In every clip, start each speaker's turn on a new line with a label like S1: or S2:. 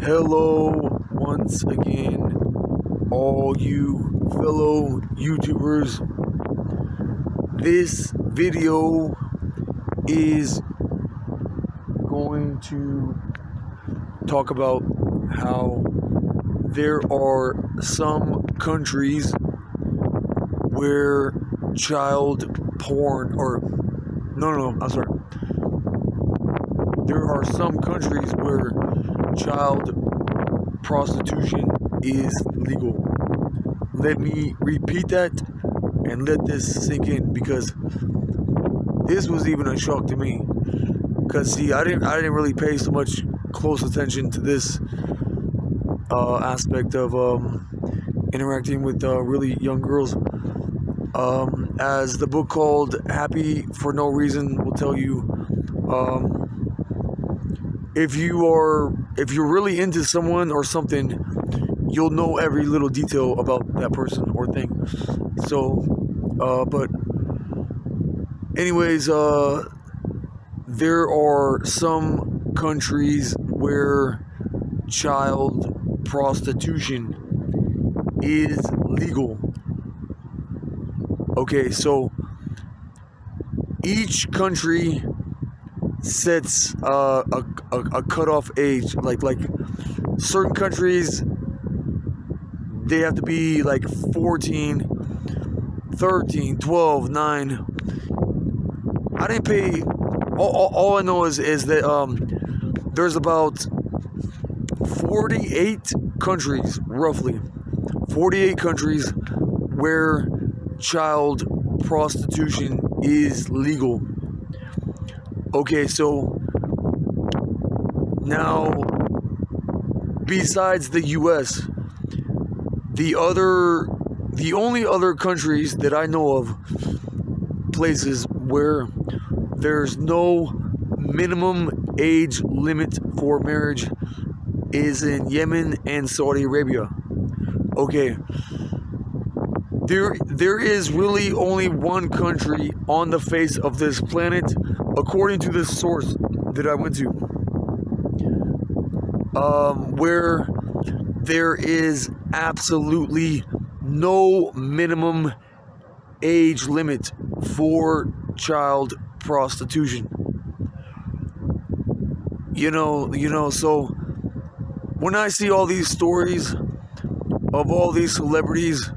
S1: Hello once again, all you fellow YouTubers. This video is going to talk about how there are some countries where child porn, there are some countries where child prostitution is legal. Let me repeat that and let this sink in, because this was even a shock to me. Because see, I didn't really pay so much close attention to this aspect of interacting with really young girls. As the book called Happy for No Reason will tell you, if you're really into someone or something, you'll know every little detail about that person or thing. So, but anyways, there are some countries where child prostitution is legal. Okay, so each country sets a cutoff age. Like certain countries, they have to be like 14, 13, 12, 9. I didn't pay. All I know is that there's about 48 countries, roughly 48 countries where child prostitution is legal. Okay, so now, besides the US, the only other countries that I know of, places where there's no minimum age limit for marriage, is in Yemen and Saudi Arabia. Okay, there is really only one country on the face of this planet, according to this source that I went to, where there is absolutely no minimum age limit for child prostitution. You know, so when I see all these stories of all these celebrities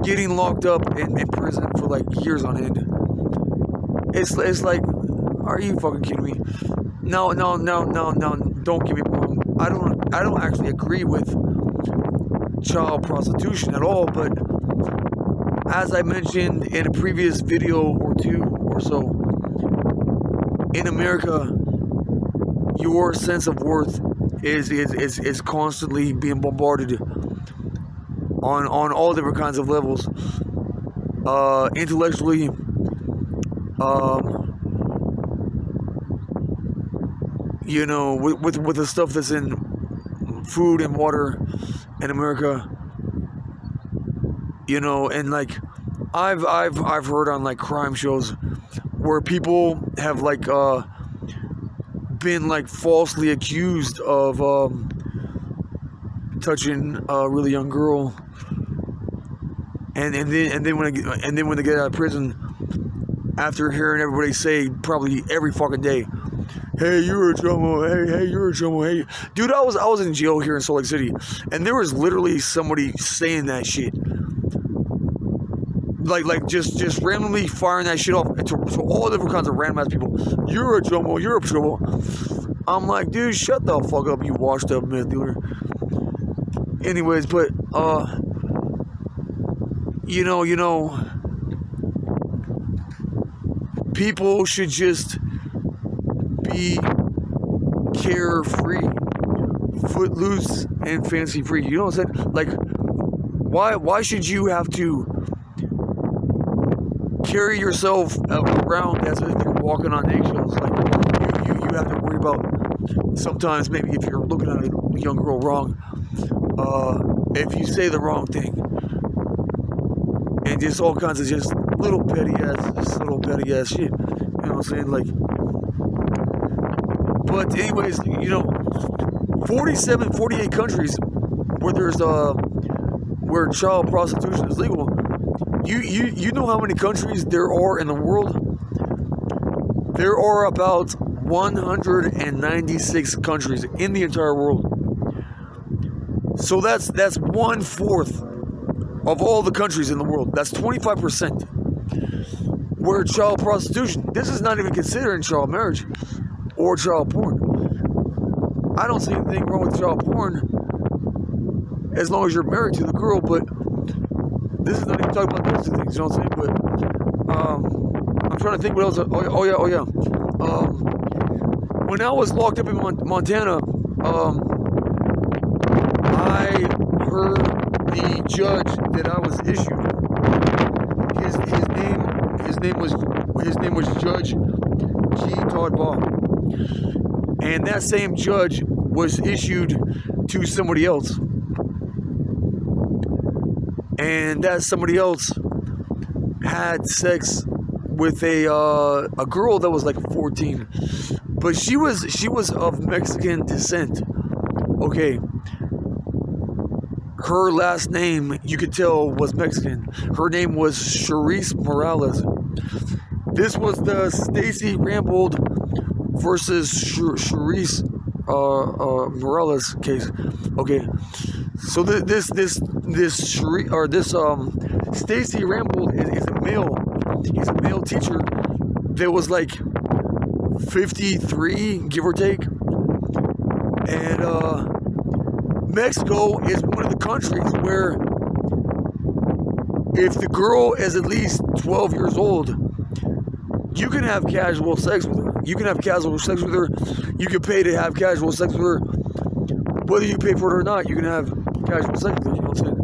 S1: getting locked up in prison for like years on end, it's like, are you fucking kidding me? No, don't get me wrong. I don't actually agree with child prostitution at all, but as I mentioned in a previous video or two or so, in America, your sense of worth is constantly being bombarded on all different kinds of levels, intellectually, with the stuff that's in food and water in America, and like I've heard on like crime shows where people have like been like falsely accused of touching a really young girl, and then when they get out of prison, after hearing everybody say probably every fucking day, "Hey, you're in trouble. Hey, you're in trouble. Hey, dude, I was in jail here in Salt Lake City, and there was literally somebody saying that shit, like just randomly firing that shit off to all different kinds of random ass people. You're in trouble. You're in trouble." I'm like, dude, shut the fuck up, you washed up meth dealer. Anyways, but people should just be carefree, footloose, and fancy free. You know what I'm saying? Like, why should you have to carry yourself around as if you're walking on eggshells? Like, you have to worry about sometimes maybe if you're looking at a young girl wrong, if you say the wrong thing, and just all kinds of just little petty ass shit. You know what I'm saying? Like, But anyways, 47, 48 countries where there's where child prostitution is legal. You know how many countries there are in the world? There are about 196 countries in the entire world. So that's 1/4 of all the countries in the world. That's 25% where child prostitution. This is not even considering child marriage or child porn. I don't see anything wrong with child porn as long as you're married to the girl, but this is not even talking about those two things, you know what I'm saying? But I'm trying to think what else. Oh yeah. When I was locked up in Montana, I heard the judge that I was issued. His name was Judge G. Todd Baugh, and that same judge was issued to somebody else, and that somebody else had sex with a girl that was like 14, but she was of Mexican descent. Okay. Her last name, you could tell, was Mexican. Her name was Charisse Morales. This was the Stacey Rambold versus Charisse Morales case. Okay, so this Stacey Rambold is a male. He's a male teacher that was like 53, give or take, and Mexico is one of the countries where if the girl is at least 12 years old, you can have casual sex with her. You can have casual sex with her. You can pay to have casual sex with her. Whether you pay for it or not, you can have casual sex with her, you know what I'm saying?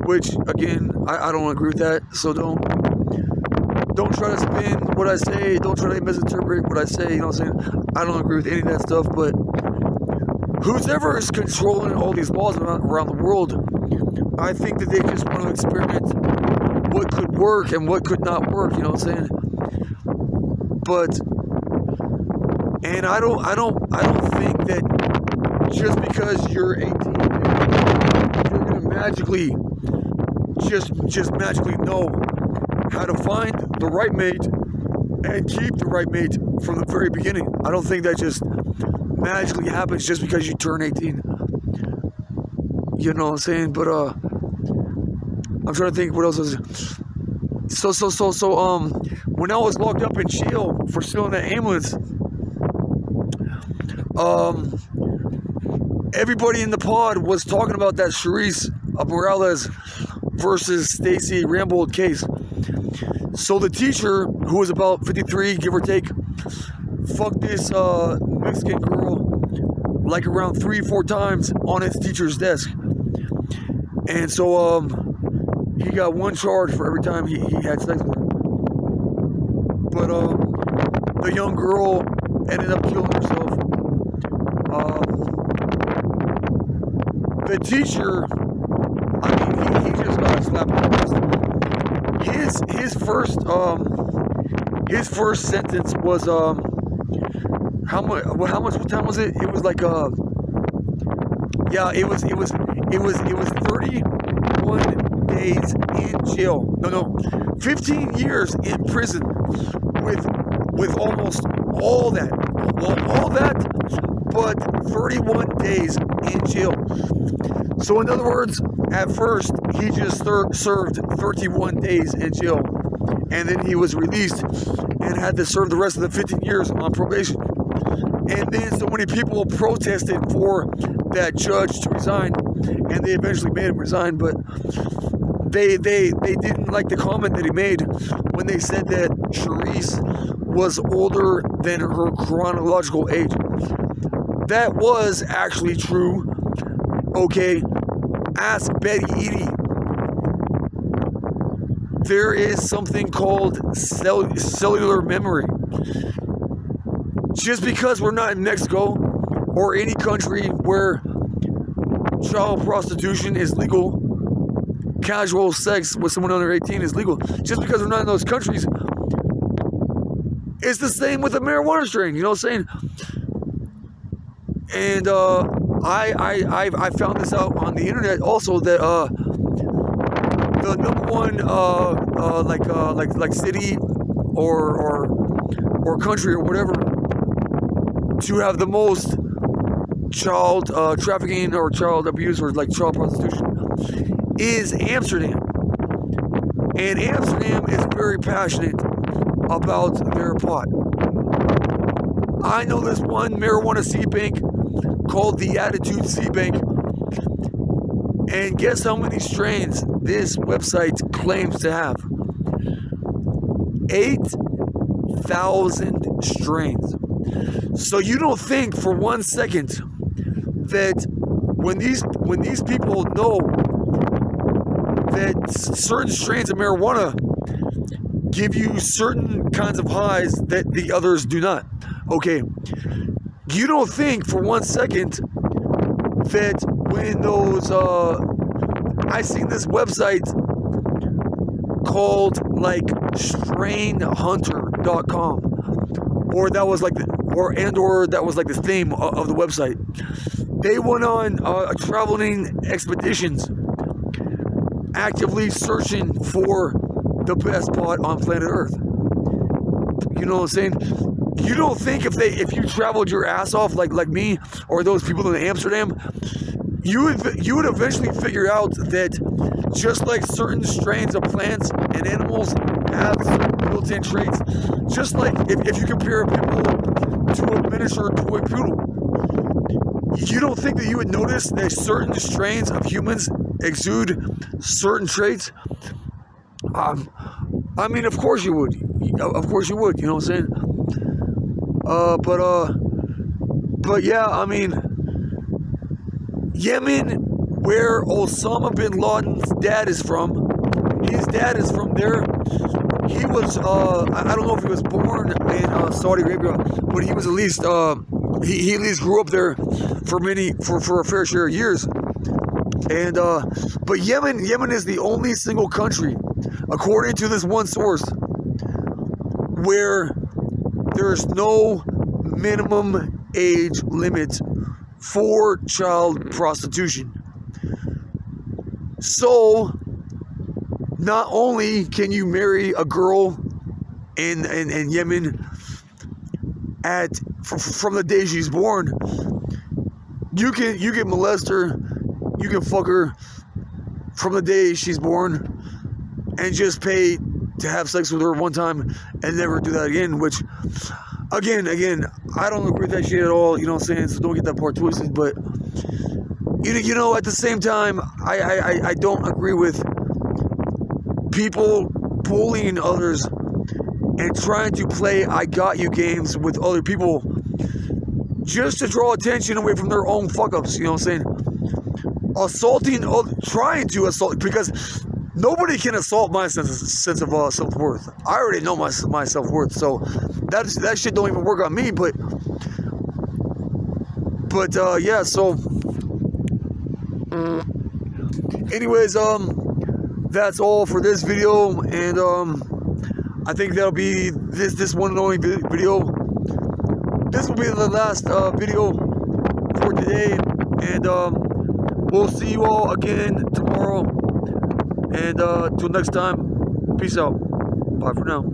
S1: Which, again, I don't agree with that, so don't try to spin what I say. Don't try to misinterpret what I say, you know what I'm saying? I don't agree with any of that stuff, but whoever is controlling all these laws around the world, I think that they just want to experiment what could work and what could not work, you know what I'm saying? But, and I don't think that just because you're 18, you're gonna magically just magically know how to find the right mate and keep the right mate from the very beginning. I don't think that just magically happens just because you turn 18. You know what I'm saying? But I'm trying to think what else was. So when I was locked up in jail for stealing that ambulance, everybody in the pod was talking about that Charisse Morales versus Stacey Rambold case. So the teacher, who was about 53, give or take, fucked this Mexican girl like around 3-4 times on his teacher's desk. And so he got one charge for every time he had sex with her. But the young girl ended up killing herself. The teacher, I mean, he just got slapped on the wrist. His first sentence was how much what time was it? It was like it was 31 days in jail. No, 15 years in prison with almost all that, but 31 days in jail. So in other words, at first he just served 31 days in jail, and then he was released and had to serve the rest of the 15 years on probation. And then so many people protested for that judge to resign, and they eventually made him resign, but they didn't like the comment that he made when they said that Charisse was older than her chronological age. That was actually true. Okay, ask Betty Eady. There is something called cellular memory. Just because we're not in Mexico or any country where child prostitution is legal, casual sex with someone under 18 is legal, just because we're not in those countries, it's the same with the marijuana strain, you know what I'm saying? And I found this out on the internet also that the number one like city or country or whatever to have the most child trafficking or child abuse or like child prostitution is Amsterdam. And Amsterdam is very passionate about their pot. I know this one marijuana seed bank called the Attitude Seed Bank. And guess how many strains this website claims to have? 8,000 strains. So you don't think for 1 second that when these people know that certain strains of marijuana give you certain kinds of highs that the others do not. Okay, you don't think for 1 second that when those I seen this website called like strainhunter.com, or that was like the, or that was like the theme of the website. They went on traveling expeditions actively searching for the best pot on planet Earth. You know what I'm saying? You don't think if you traveled your ass off like me or those people in Amsterdam, you would eventually figure out that just like certain strains of plants and animals have certain built-in traits, just like if you compare a pit bull to a miniature toy poodle, you don't think that you would notice that certain strains of humans exude certain traits? I mean, of course you would. Of course you would. You know what I'm saying? But yeah, I mean, Yemen, where Osama bin Laden's dad is from, his dad is from there. He was, I don't know if he was born in Saudi Arabia, but he was at least, he at least grew up there for a fair share of years. And, but Yemen is the only single country, according to this one source, where there's no minimum age limit for child prostitution. So, not only can you marry a girl in Yemen from the day she's born, you can molest her, you can fuck her from the day she's born, and just pay to have sex with her one time and never do that again. Which, again, I don't agree with that shit at all. You know what I'm saying? So don't get that part twisted. But you know, at the same time, I don't agree with people bullying others and trying to play I got you games with other people just to draw attention away from their own fuck ups. You know what I'm saying? Trying to assault, because nobody can assault my sense of self-worth. I already know my self-worth, so that shit don't even work on me. But yeah. So, anyways, that's all for this video, and I think that'll be this one and only video. This will be the last video for today, and we'll see you all again tomorrow. And till next time, peace out. Bye for now.